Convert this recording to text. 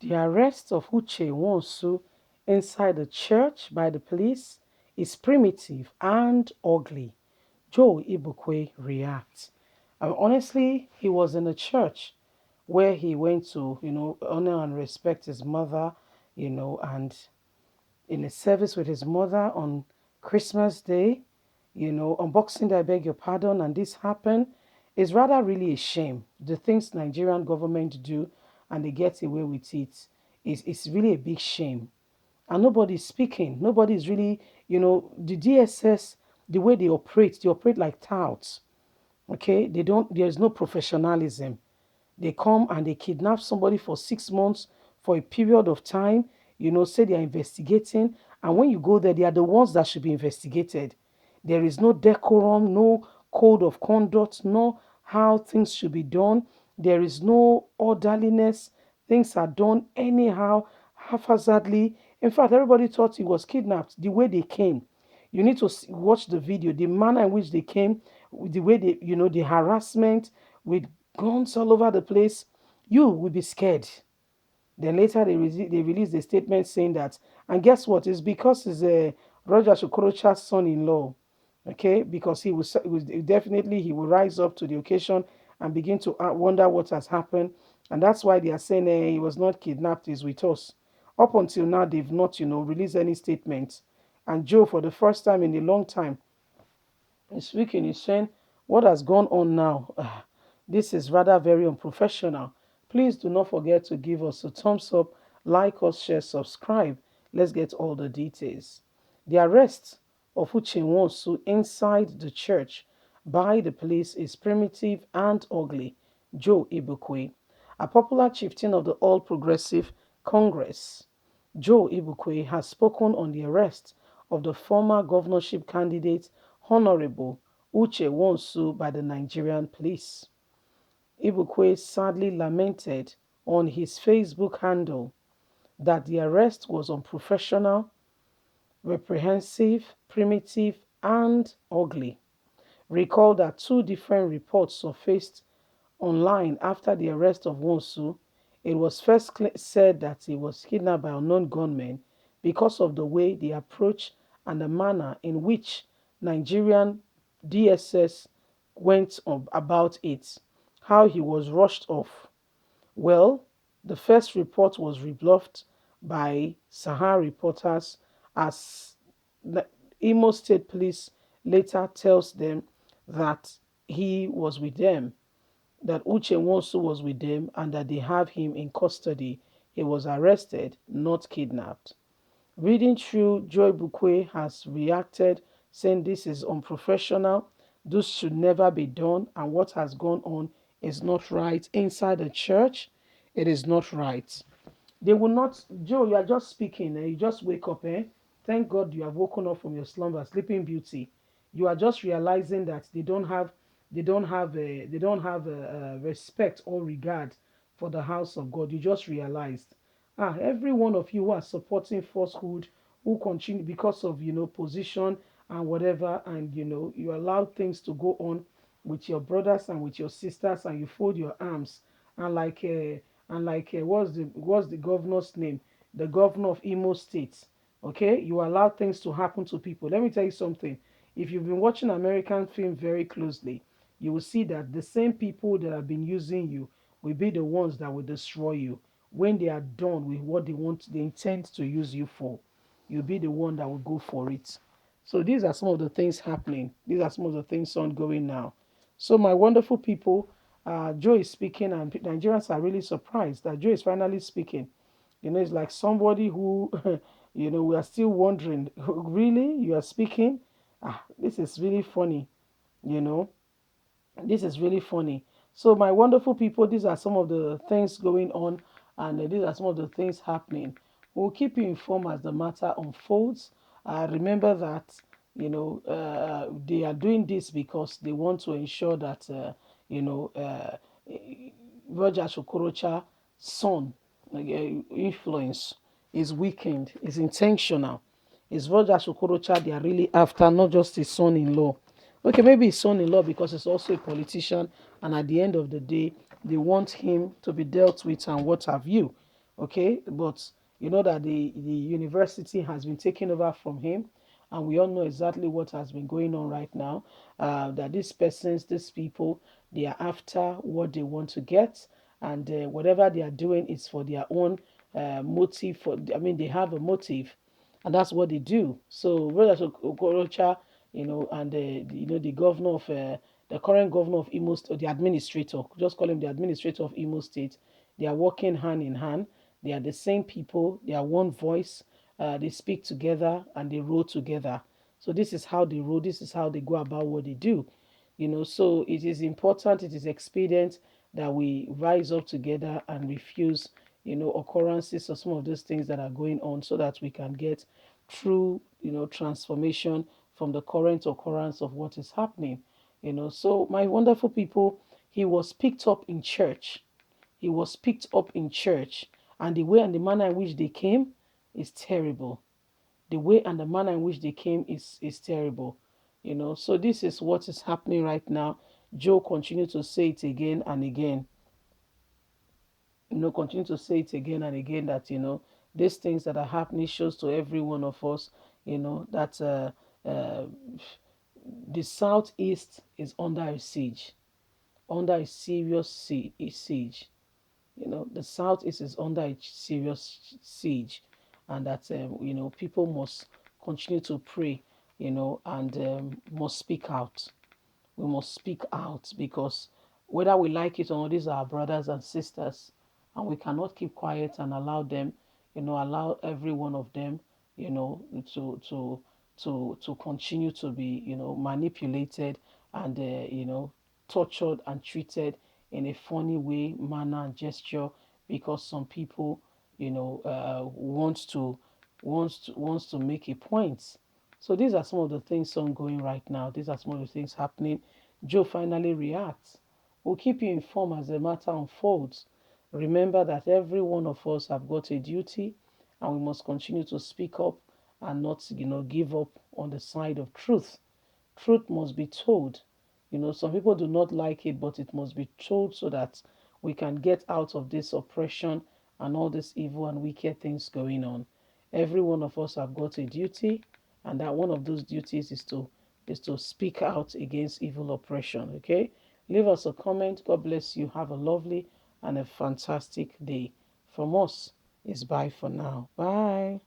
The arrest of Uche Nwosu inside the church by the police is primitive and ugly. Joe Ibukwe reacts. Honestly, he was in a church where he went to, honor and respect his mother, and in a service with his mother on Christmas Day, on Boxing Day, I beg your pardon, and this happened, is rather really a shame. The things Nigerian government do and they get away with it is really a big shame. And nobody's speaking. Nobody's really, the DSS, the way they operate like touts. Okay, there's no professionalism. They come and they kidnap somebody for 6 months for a period of time, say they are investigating. And when you go there, they are the ones that should be investigated. There is no decorum, no code of conduct, no how things should be done. There is no orderliness. Things are done anyhow, haphazardly. In fact, everybody thought he was kidnapped the way they came. You need to watch the video, the manner in which they came, with the way they, the harassment with guns all over the place. You will be scared. Then later they released a statement saying that, and guess what? It's because it's Roger Okorocha's son-in-law. Okay, because definitely he will rise up to the occasion and begin to wonder what has happened, and that's why they are saying he was not kidnapped. He's with us. Up until now, they've not released any statement. And Joe, for the first time in a long time, is speaking. Is saying what has gone on now. This is rather very unprofessional. Please do not forget to give us a thumbs up, like us, share, subscribe. Let's get all the details. The arrest of Uche Nwosu inside the church by the police is primitive and ugly. Joe Ibukwe, a popular chieftain of the All Progressive Congress, Joe Ibukwe has spoken on the arrest of the former governorship candidate Honorable Uche Nwosu by the Nigerian police. Ibukwe sadly lamented on his Facebook handle that the arrest was unprofessional, reprehensive, primitive, and ugly. Recall that two different reports surfaced online after the arrest of Wonsu. It was first said that he was kidnapped by unknown gunmen because of the way they approach and the manner in which Nigerian DSS went about it, how he was rushed off. Well, the first report was rebuffed by Sahara reporters as the Imo State Police later tells them that he was with them, that Uche Nwosu was with them, and that they have him in custody. He was arrested, not kidnapped. Reading through, Joy Bukwe has reacted, saying this is unprofessional, this should never be done, and what has gone on is not right. Inside the church, it is not right. They will not, Joe, you are just speaking, you just wake up, eh? Thank God you have woken up from your slumber, sleeping beauty. You are just realizing that they don't have respect or regard for the house of God. You just realized. Every one of you who are supporting falsehood, who continue because of position and whatever, and you allow things to go on with your brothers and with your sisters, and you fold your arms and what's the governor's name? The governor of Imo State. Okay, you allow things to happen to people. Let me tell you something. If you've been watching American film very closely, you will see that the same people that have been using you will be the ones that will destroy you when they are done with what they intend to use you for. You'll be the one that will go for it. So these are some of the things happening. These are some of the things ongoing now. So my wonderful people, Joe is speaking, and Nigerians are really surprised that Joe is finally speaking. It's like somebody who, we are still wondering, really, you are speaking? This is really funny, you know. This is really funny. So, my wonderful people, these are some of the things going on, and these are some of the things happening. We'll keep you informed as the matter unfolds. Remember that they are doing this because they want to ensure that you know uh, Roger Okorocha son influence is weakened, is intentional. It's Roger Okorocha they are really after, not just his son-in-law. Okay, maybe his son-in-law because he's also a politician, and at the end of the day, they want him to be dealt with and what have you. Okay, but you know that the university has been taken over from him, and we all know exactly what has been going on right now. That these persons, these people, they are after what they want to get, and whatever they are doing is for their own motive. For I mean, they have a motive, and that's what they do. So brothers Okorocha, and the governor of the current governor of Imo State, the administrator, just call him the administrator of Imo State. They are working hand in hand. They are the same people. They are one voice. They speak together and they roll together. So this is how they roll. This is how they go about what they do. So it is important. It is expedient that we rise up together and refuse, occurrences or some of those things that are going on, so that we can get true, transformation from the current occurrence of what is happening. So my wonderful people, he was picked up in church. He was picked up in church, and the way and the manner in which they came is terrible. The way and the manner in which they came is terrible. So this is what is happening right now. Joe continued to say it again and again. Continue to say it again and again, that these things that are happening shows to every one of us, that uh, the southeast is under a siege, under a serious siege. The southeast is under a serious siege, and that people must continue to pray, and must speak out. We must speak out, because whether we like it or not, these are our brothers and sisters, and we cannot keep quiet and allow them, allow every one of them, you know, to to to continue to be, manipulated and tortured and treated in a funny way, manner, and gesture, because some people, wants to make a point. So these are some of the things ongoing right now. These are some of the things happening. Joe finally reacts. We'll keep you informed as the matter unfolds. Remember that every one of us have got a duty, and we must continue to speak up and not, give up on the side of truth. Truth must be told. Some people do not like it, but it must be told, so that we can get out of this oppression and all this evil and wicked things going on. Every one of us have got a duty, and that one of those duties is to speak out against evil oppression. Okay? Leave us a comment. God bless you. Have a lovely and a fantastic day. From us, it's bye for now. Bye.